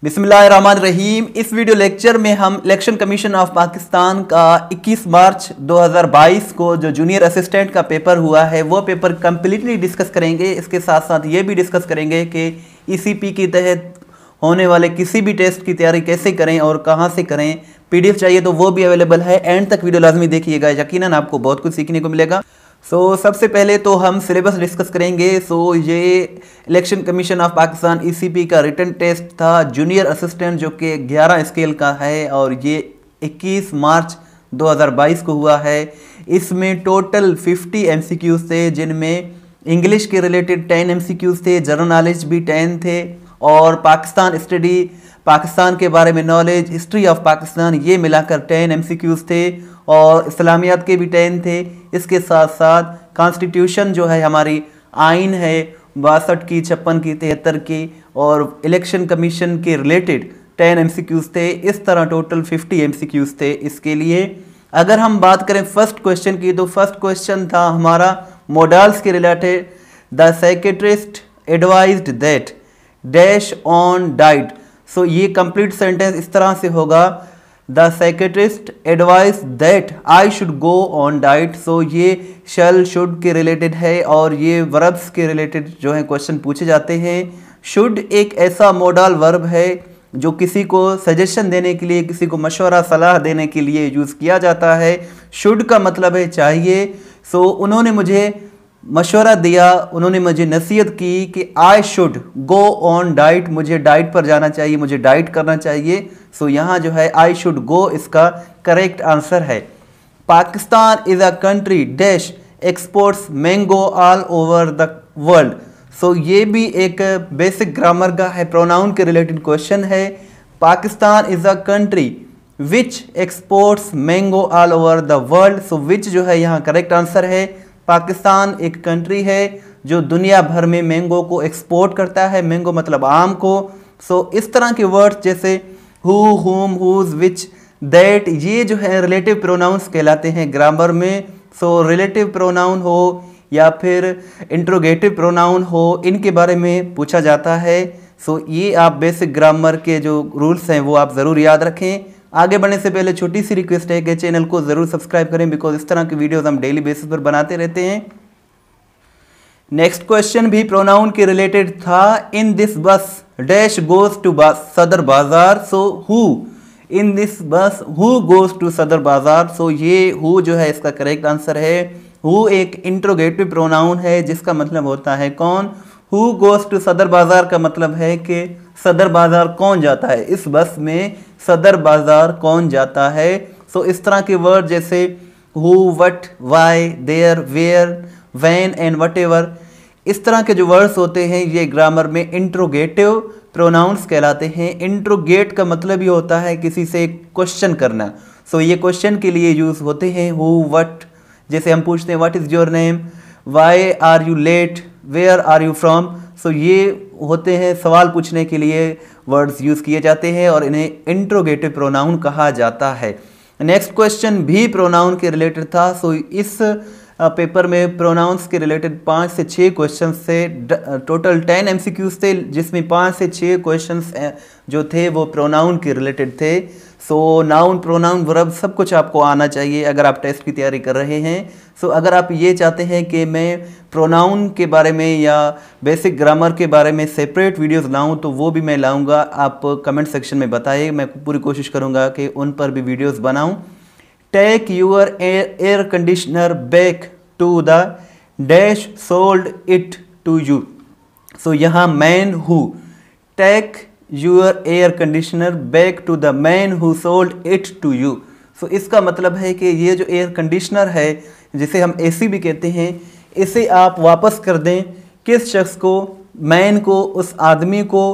बिस्मिल्लाहिर्रहमानिर्रहीम। इस video lecture में हम इलेक्शन कमीशन ऑफ पाकिस्तान का 21 मार्च 2022 को जो जूनियर असिस्टेंट का पेपर हुआ है वो पेपर कम्प्लीटली डिस्कस करेंगे। इसके साथ साथ ये भी डिस्कस करेंगे कि ईसीपी के तहत होने वाले किसी भी टेस्ट की तैयारी कैसे करें और कहाँ से करें। पीडीएफ चाहिए तो वो भी अवेलेबल है। एंड तक वीडियो लाजमी देखिएगा, यकीनन आपको बहुत कुछ सीखने को मिलेगा। सबसे पहले तो हम सिलेबस डिस्कस करेंगे। ये election commission of Pakistan ECP का रिटन टेस्ट था जूनियर असिस्टेंट, जो कि 11 स्केल का है और ये 21 मार्च 2022 को हुआ है। इसमें टोटल 50 एमसीक्यूज थे, जिनमें इंग्लिश के रिलेटेड 10 एमसीक्यूज थे, जनरल नॉलेज भी 10 थे और पाकिस्तान स्टडी, पाकिस्तान के बारे में नॉलेज, हिस्ट्री ऑफ पाकिस्तान, ये मिलाकर 10 एमसीक्यूज थे और इस्लामियात के भी 10 थे। इसके साथ साथ कॉन्स्टिट्यूशन जो है, हमारी आइन है 62 की, 56 की, 73 की और इलेक्शन कमीशन के रिलेटेड 10 एमसीक्यूज थे। इस तरह टोटल 50 एमसीक्यूज थे इसके लिए। अगर हम बात करें फर्स्ट क्वेश्चन की, तो फर्स्ट क्वेश्चन था हमारा मॉडल्स के related. The secretaries advised that dash on diet. ये कंप्लीट सेंटेंस इस तरह से होगा, the secretaries advise that I should go on diet. ये शल शुड के रिलेटेड है और ये वर्ब्स के रिलेटेड जो है क्वेश्चन पूछे जाते हैं। शुड एक ऐसा मॉडल वर्ब है जो किसी को सजेशन देने के लिए, किसी को मशवरा सलाह देने के लिए यूज़ किया जाता है। शुड का मतलब है चाहिए। उन्होंने मुझे मशवरा दिया, उन्होंने मुझे नसीहत की कि I should go on diet, मुझे डाइट पर जाना चाहिए, मुझे डाइट करना चाहिए। यहाँ जो है आई शुड गो इसका करेक्ट आंसर है। Pakistan is a country dash exports mango all over the world. ये भी एक बेसिक ग्रामर का है, प्रोनाउन के रिलेटेड क्वेश्चन है। Pakistan is a country which exports mango all over the world. Which जो है यहाँ करेक्ट आंसर है। पाकिस्तान एक कंट्री है जो दुनिया भर में मैंगो को एक्सपोर्ट करता है। मैंगो मतलब आम को। इस तरह के वर्ड्स जैसे हु, हुम, हुज, विच, दैट, ये जो है रिलेटिव प्रोनाउंस कहलाते हैं ग्रामर में। रिलेटिव प्रोनाउन हो या फिर इंट्रोगेटिव प्रोनाउन हो, इनके बारे में पूछा जाता है। ये आप बेसिक ग्रामर के जो रूल्स हैं वो आप ज़रूर याद रखें। आगे बढ़ने से पहले छोटी सी रिक्वेस्ट है कि चैनल को ज़रूर सब्सक्राइब करें, बिकॉज इस तरह की वीडियोस हम डेली बेसिस पर बनाते रहते हैं। नेक्स्ट क्वेश्चन भी प्रोनाउन के रिलेटेड था। इन दिस बस डैश गोज टू सदर बाजार। हु इन दिस बस हु गोज टू सदर बाजार। ये हु जो है इसका करेक्ट आंसर है। हु एक इंट्रोगेटिव प्रोनाउन है जिसका मतलब होता है कौन। हु गोज टू सदर बाजार का मतलब है कि सदर बाजार कौन जाता है, इस बस में सदर बाजार कौन जाता है। इस तरह के वर्ड जैसे who, what, why, there, where, when and whatever, इस तरह के जो वर्ड्स होते हैं ये ग्रामर में इंट्रोगेटिव प्रोनाउंस कहलाते हैं। इंट्रोगेट का मतलब ये होता है किसी से क्वेश्चन करना। ये क्वेश्चन के लिए यूज़ होते हैं। हु, वट, जैसे हम पूछते हैं what is your name, why are you late, where are you from. ये होते हैं सवाल पूछने के लिए वर्ड्स यूज़ किए जाते हैं और इन्हें इंट्रोगेटिव प्रोनाउन कहा जाता है। नेक्स्ट क्वेश्चन भी प्रोनाउन के रिलेटेड था। इस पेपर में प्रोनाउंस के रिलेटेड 5 से 6 क्वेश्चन से टोटल 10 एमसीक्यूज थे, जिसमें 5 से 6 क्वेश्चंस जो थे वो प्रोनाउन के रिलेटेड थे। नाउन, प्रोनाउन, वर्ब सब कुछ आपको आना चाहिए अगर आप टेस्ट की तैयारी कर रहे हैं। अगर आप ये चाहते हैं कि मैं प्रोनाउन के बारे में या बेसिक ग्रामर के बारे में सेपरेट वीडियोस लाऊं, तो वो भी मैं लाऊंगा। आप कमेंट सेक्शन में बताइए, मैं पूरी कोशिश करूंगा कि उन पर भी वीडियोस बनाऊं। Take your air conditioner back to the dash sold it to you. यहाँ man who, take your air conditioner back to the man who sold it to you. इसका मतलब है कि ये जो एयर कंडीशनर है, जिसे हम एसी भी कहते हैं, इसे आप वापस कर दें किस शख्स को, मैन को, उस आदमी को,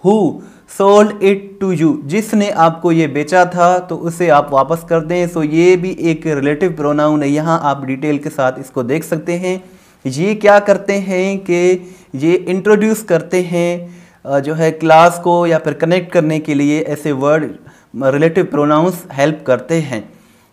who sold it to you, जिसने आपको ये बेचा था, तो उसे आप वापस कर दें। ये भी एक रिलेटिव प्रोनाउन है। यहाँ आप डिटेल के साथ इसको देख सकते हैं। ये क्या करते हैं कि ये इंट्रोड्यूस करते हैं जो है क्लास को या फिर कनेक्ट करने के लिए ऐसे वर्ड रिलेटिव प्रोनाउंस हेल्प करते हैं।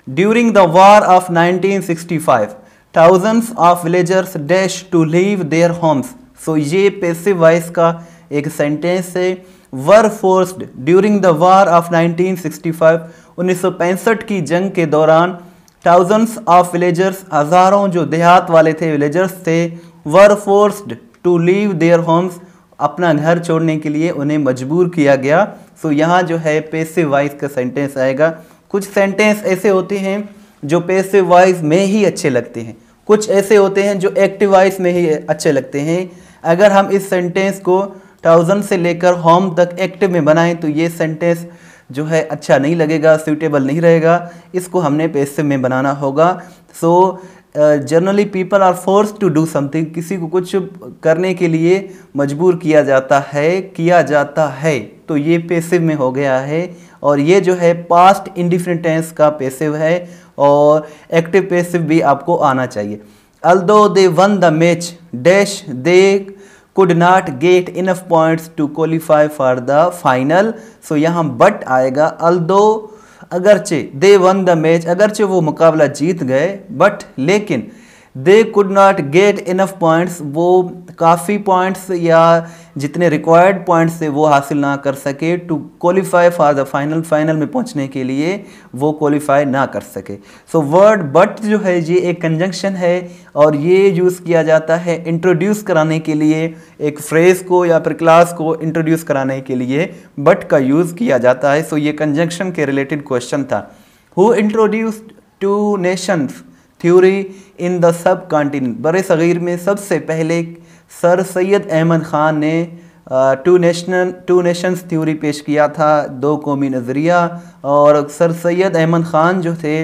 During the war of 1965 thousands of villagers dash to leave their homes. ये पैसिव वॉइस का एक सेंटेंस है। Were forced during the war of 1965, 1965 की जंग के दौरान थाउजेंड्स ऑफ विलेजर्स, हज़ारों जो देहात वाले थे, विलेजर्स थे, were forced to leave their homes, अपना घर छोड़ने के लिए उन्हें मजबूर किया गया। सो यहाँ जो है पैसिव वॉइस का सेंटेंस आएगा। कुछ सेंटेंस ऐसे होते हैं जो पैसिव वॉइस में ही अच्छे लगते हैं, कुछ ऐसे होते हैं जो एक्टिव वॉइस में ही अच्छे लगते हैं। अगर हम इस सेंटेंस को थाउजेंड से लेकर होम तक एक्टिव में बनाएं तो ये सेंटेंस जो है अच्छा नहीं लगेगा, सूटेबल नहीं रहेगा, इसको हमने पैसिव में बनाना होगा। So generally people are force to do something, किसी को कुछ करने के लिए मजबूर किया जाता है, तो ये पैसिव में हो गया है। और ये जो है पास्ट इंडिफिनिट टेंस का पैसिव है और एक्टिव पैसिव भी आपको आना चाहिए। Although they one the match dash they could not get enough points to qualify for the final। सो यहाँ बट आएगा। अल्दो अगरचे दे वन द मैच, अगरचे वो मुकाबला जीत गए, बट लेकिन they could not get enough points, वो काफ़ी पॉइंट्स या जितने रिक्वायर्ड पॉइंट्स थे वो हासिल ना कर सके to qualify for the final, final में पहुंचने के लिए वो क्वालिफाई ना कर सके। सो वर्ड बट जो है ये एक कंजंक्शन है और ये यूज़ किया जाता है इंट्रोड्यूस कराने के लिए, एक फ्रेज़ को या फिर क्लास को इंट्रोड्यूस कराने के लिए बट का यूज़ किया जाता है। सो ये कंजंक्शन के रिलेटेड क्वेश्चन था। Who introduced two nations theory in the sub continent, बड़े सग़ीर में सबसे पहले सर सैयद अहमद ख़ान ने टू नेशंस थ्योरी पेश किया था, दो कौमी नज़रिया। और सर सैयद अहमद ख़ान जो थे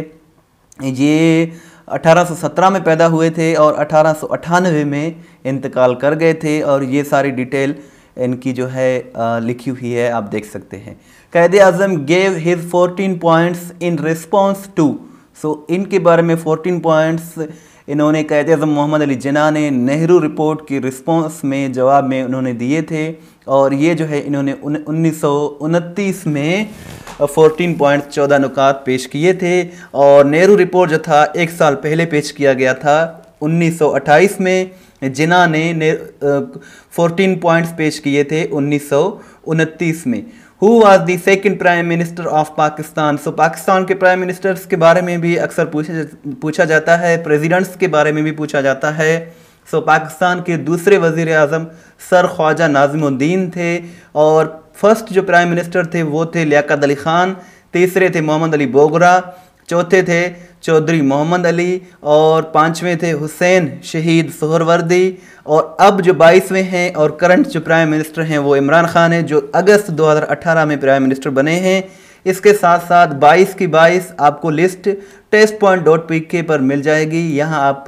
ये 1817 में पैदा हुए थे और 1898 में इंतकाल कर गए थे, और ये सारी डिटेल इनकी जो है लिखी हुई है, आप देख सकते हैं। Quaide Azam gave his 14 points in response to, so इनके बारे में 14 पॉइंट्स इन्होंने कायदे आज़म मोहम्मद अली जिन्ना ने नेहरू रिपोर्ट की रिस्पॉन्स में जवाब में उन्होंने दिए थे, और ये जो है इन्होंने 1929 में 14 पॉइंट 14 नुकात पेश किए थे। और नेहरू रिपोर्ट जो था 1 साल पहले पेश किया गया था 1928 में, जिन्ना ने 14 पॉइंट्स पेश किए थे 1929 में। Who was the second prime minister of Pakistan, so Pakistan के प्राइम मिनिस्टर्स के बारे में भी अक्सर पूछा जाता है, प्रेसिडेंट्स के बारे में भी पूछा जाता है। सो पाकिस्तान के दूसरे वज़ीर आज़म सर ख्वाजा नाज़िमुद्दीन थे, और फर्स्ट जो प्राइम मिनिस्टर थे वो थे लियाकत अली ख़ान, तीसरे थे मोहम्मद अली बोगरा, चौथे थे चौधरी मोहम्मद अली, और पाँचवें थे हुसैन शहीद सोहरवर्दी। और अब जो 22वें हैं और करंट जो प्राइम मिनिस्टर हैं वो इमरान खान है, जो अगस्त 2018 में प्राइम मिनिस्टर बने हैं। इसके साथ साथ 22 की 22 आपको लिस्ट testpoint.pk पर मिल जाएगी। यहाँ आप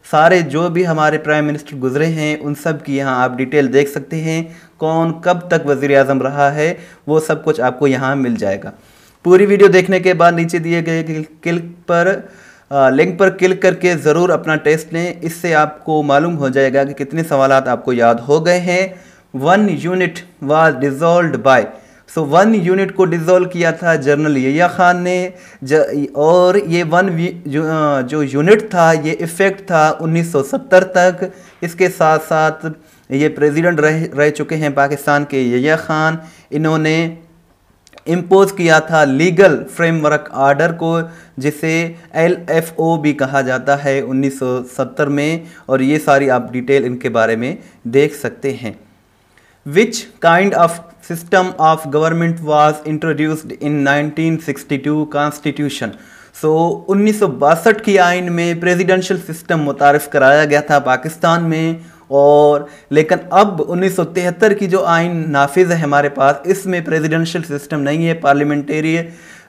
सारे जो भी हमारे प्राइम मिनिस्टर गुजरे हैं उन सब की यहाँ आप डिटेल देख सकते हैं, कौन कब तक वज़ीर आज़म रहा है वो सब कुछ आपको यहाँ मिल जाएगा। पूरी वीडियो देखने के बाद नीचे दिए गए लिंक पर क्लिक करके ज़रूर अपना टेस्ट लें, इससे आपको मालूम हो जाएगा कि कितने सवालात आपको याद हो गए हैं। 1 unit was dissolved by, so 1 unit को डिज़ोल्व किया था जनरल यहिया खान ने, और ये 1 जो यूनिट था ये इफ़ेक्ट था 1970 तक। इसके साथ साथ ये प्रेसिडेंट रह चुके हैं पाकिस्तान के यहिया खान, इन्होंने इम्पोज किया था लीगल फ्रेमवर्क आर्डर को, जिसे LFO भी कहा जाता है 1970 में, और ये सारी आप डिटेल इनके बारे में देख सकते हैं। Which kind of system of government was introduced in 1962 constitution, so 1962 की आइन में प्रेसिडेंशियल सिस्टम मुतारिफ कराया गया था पाकिस्तान में, और लेकिन अब 1973 की जो आइन नाफिज है हमारे पास, इसमें प्रेसिडेंशियल सिस्टम नहीं है,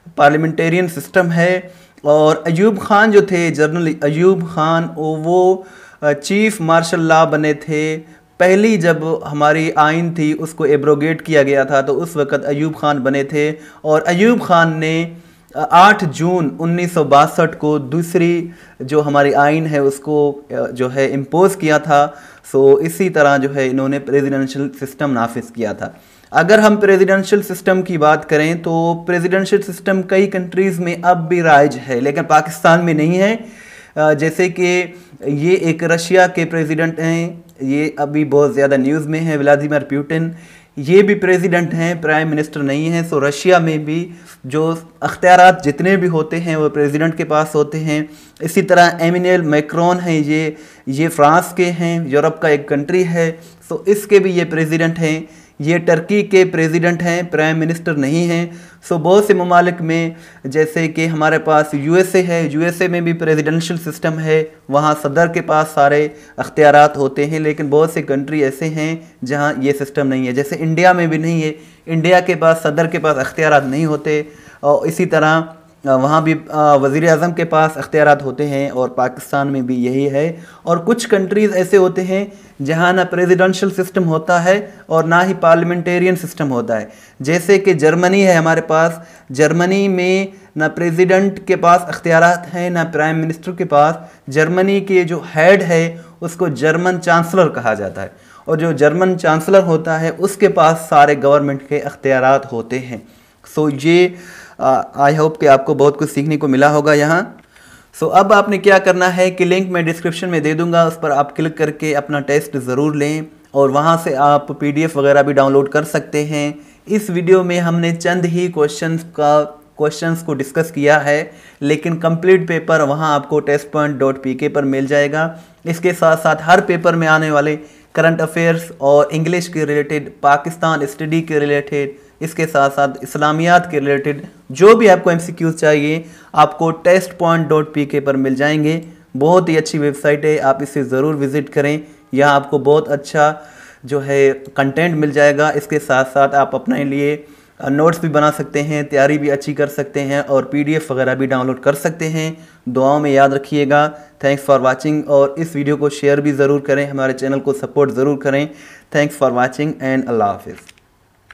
पार्लियामेंटेरियन सिस्टम है। और अयूब खान जो थे, जनरल अयूब खान, वो चीफ मार्शल लॉ बने थे। पहली जब हमारी आइन थी उसको एब्रोगेट किया गया था, तो उस वक़्त अयूब खान बने थे, और अयूब खान ने 8 जून 1962 को दूसरी जो हमारी आइन है उसको जो है इम्पोज किया था। सो इसी तरह जो है इन्होंने प्रेसिडेंशियल सिस्टम नाफिज किया था। अगर हम प्रेसिडेंशियल सिस्टम की बात करें तो प्रेसिडेंशियल सिस्टम कई कंट्रीज़ में अब भी राइज है, लेकिन पाकिस्तान में नहीं है। जैसे कि ये एक रशिया के प्रेसिडेंट हैं, ये अभी बहुत ज़्यादा न्यूज़ में है, व्लादिमीर पुतिन। ये भी प्रेसिडेंट हैं, प्राइम मिनिस्टर नहीं हैं। सो रशिया में भी जो अख्तियारात जितने भी होते हैं वो प्रेसिडेंट के पास होते हैं। इसी तरह एमिनुएल मैक्रोन हैं, ये फ्रांस के हैं, यूरोप का एक कंट्री है। सो इसके भी ये प्रेसिडेंट हैं। ये टर्की के प्रेसिडेंट हैं, प्राइम मिनिस्टर नहीं हैं। सो बहुत से ममालिक में, जैसे कि हमारे पास यूएसए है, यूएसए में भी प्रेसिडेंशियल सिस्टम है, वहाँ सदर के पास सारे अख्तियारात होते हैं। लेकिन बहुत से कंट्री ऐसे हैं जहाँ ये सिस्टम नहीं है, जैसे इंडिया में भी नहीं है। इंडिया के पास सदर के पास अख्तियारात नहीं होते। और इसी तरह वहाँ भी वज़ीर आज़म के पास अख्तियारात होते हैं, और पाकिस्तान में भी यही है। और कुछ कंट्रीज़ ऐसे होते हैं जहाँ ना प्रेसिडेंशियल सिस्टम होता है और ना ही पार्लियामेंटेरियन सिस्टम होता है। जैसे कि जर्मनी है हमारे पास, जर्मनी में ना प्रेसिडेंट के पास अख्तियारात हैं ना प्राइम मिनिस्टर के पास। जर्मनी के जो हेड है उसको जर्मन चांसलर कहा जाता है, और जो जर्मन चांसलर होता है उसके पास सारे गवर्नमेंट के अख्तियारात होते हैं। सो ये आई होप कि आपको बहुत कुछ सीखने को मिला होगा यहाँ। सो अब आपने क्या करना है कि लिंक मैं डिस्क्रिप्शन में दे दूंगा, उस पर आप क्लिक करके अपना टेस्ट ज़रूर लें, और वहाँ से आप PDF वगैरह भी डाउनलोड कर सकते हैं। इस वीडियो में हमने चंद ही क्वेश्चंस को डिस्कस किया है, लेकिन कंप्लीट पेपर वहाँ आपको testpoint.pk पर मिल जाएगा। इसके साथ साथ हर पेपर में आने वाले करंट अफेयर्स और इंग्लिश के रिलेटेड, पाकिस्तान स्टडी के रिलेटेड, इसके साथ साथ इस्लामियात के रिलेटेड जो भी आपको MCQs चाहिए आपको testpoint.pk पर मिल जाएंगे। बहुत ही अच्छी वेबसाइट है, आप इसे ज़रूर विज़िट करें। यहाँ आपको बहुत अच्छा जो है कंटेंट मिल जाएगा। इसके साथ साथ आप अपने लिए नोट्स भी बना सकते हैं, तैयारी भी अच्छी कर सकते हैं, और PDF वगैरह भी डाउनलोड कर सकते हैं। दुआओं में याद रखिएगा। थैंक्स फॉर वाचिंग, और इस वीडियो को शेयर भी ज़रूर करें, हमारे चैनल को सपोर्ट ज़रूर करें। थैंक्स फॉर वाचिंग एंड अल्लाह हाफिज़।